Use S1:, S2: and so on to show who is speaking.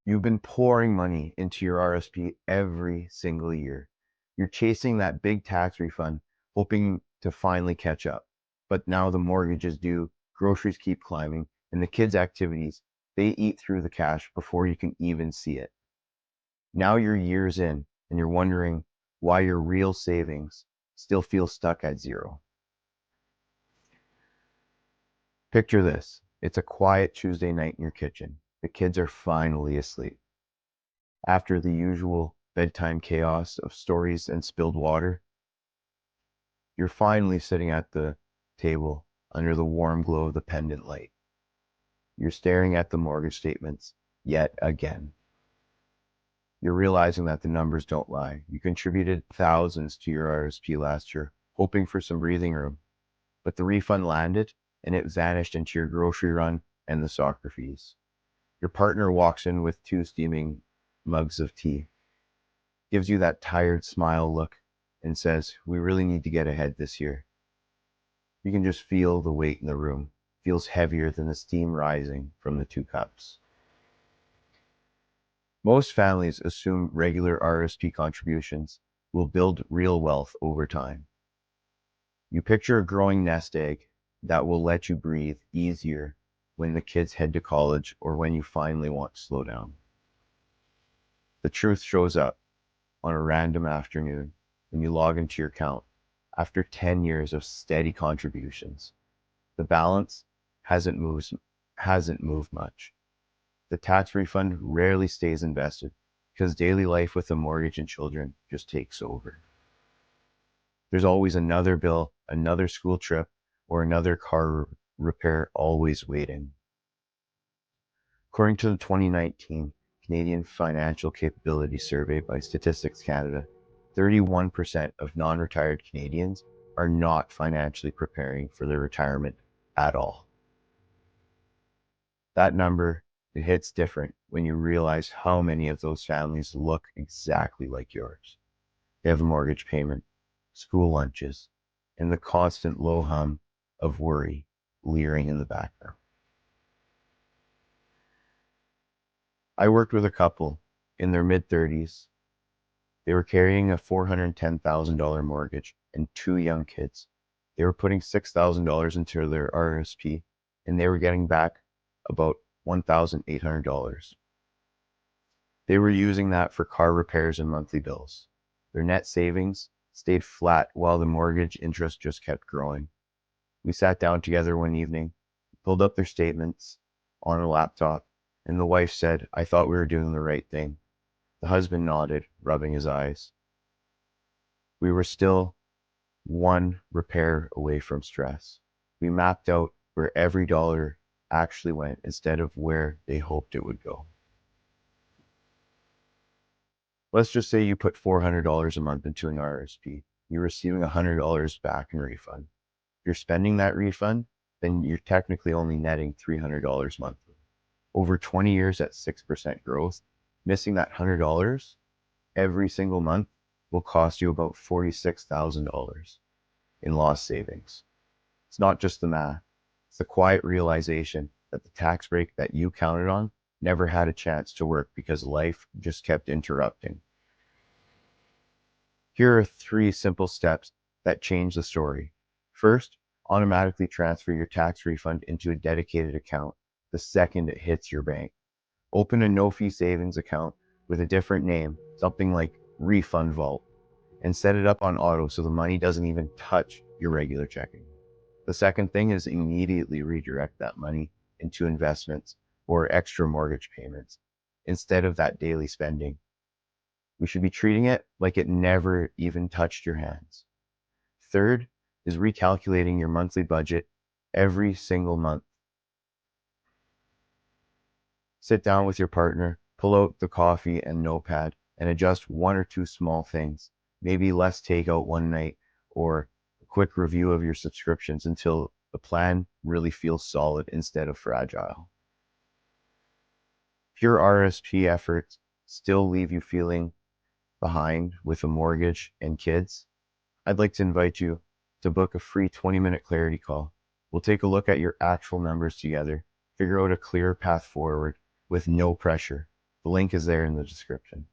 S1: You've been pouring money into your RSP every single year. You're chasing that big tax refund, hoping to finally catch up. But now the mortgage is due, groceries keep climbing, and the kids' activities, they eat through the cash before you can even see it. Now you're years in, and you're wondering why your real savings still feel stuck at zero. Picture this. It's a quiet Tuesday night in your kitchen. The kids are finally asleep. After the usual bedtime chaos of stories and spilled water, you're finally sitting at the table under the warm glow of the pendant light. You're staring at the mortgage statements yet again. You're realizing that the numbers don't lie. You contributed thousands to your RRSP last year, hoping for some breathing room. But the refund landed and it vanished into your grocery run and the soccer fees. Your partner walks in with 2 steaming mugs of tea, gives you that tired smile look, and says, "We really need to get ahead this year." You can just feel the weight in the room. It feels heavier than the steam rising from the 2 cups. Most families assume regular RRSP contributions will build real wealth over time. You picture a growing nest egg that will let you breathe easier when the kids head to college or when you finally want to slow down. The truth shows up on a random afternoon when you log into your account after 10 years of steady contributions. The balance hasn't moved much. The tax refund rarely stays invested because daily life with a mortgage and children just takes over. There's always another bill, another school trip, or another car repair always waiting. According to the 2019 Canadian Financial Capability Survey by Statistics Canada, 31% of non-retired Canadians are not financially preparing for their retirement at all. That number, it hits different when you realize how many of those families look exactly like yours. They have a mortgage payment, school lunches, and the constant low hum of worry leering in the background. I worked with a couple in their mid-30s. They were carrying a $410,000 mortgage and 2 young kids. They were putting $6,000 into their RRSP, and they were getting back about $1,800. They were using that for car repairs and monthly bills. Their net savings stayed flat while the mortgage interest just kept growing. We sat down together one evening, pulled up their statements on a laptop, and the wife said, "I thought we were doing the right thing." The husband nodded, rubbing his eyes. We were still one repair away from stress. We mapped out where every dollar actually went instead of where they hoped it would go. Let's just say you put $400 a month into an RRSP. You're receiving $100 back in refund. If you're spending that refund, then you're technically only netting $300 monthly. Over 20 years at 6% growth, missing that $100 every single month will cost you about $46,000 in lost savings. It's not just the math. It's the quiet realization that the tax break that you counted on never had a chance to work because life just kept interrupting. Here are 3 simple steps that change the story. First, automatically transfer your tax refund into a dedicated account the second it hits your bank. Open a no-fee savings account with a different name, something like Refund Vault, and set it up on auto so the money doesn't even touch your regular checking. The second thing is immediately redirect that money into investments or extra mortgage payments instead of that daily spending. We should be treating it like it never even touched your hands. Third is recalculating your monthly budget every single month. Sit down with your partner, pull out the coffee and notepad, and adjust 1 or 2 small things. Maybe less takeout one night or a quick review of your subscriptions until the plan really feels solid instead of fragile. If your RRSP efforts still leave you feeling behind with a mortgage and kids, I'd like to invite you to book a free 20-minute clarity call. We'll take a look at your actual numbers together, figure out a clear path forward with no pressure, The link is there in the description.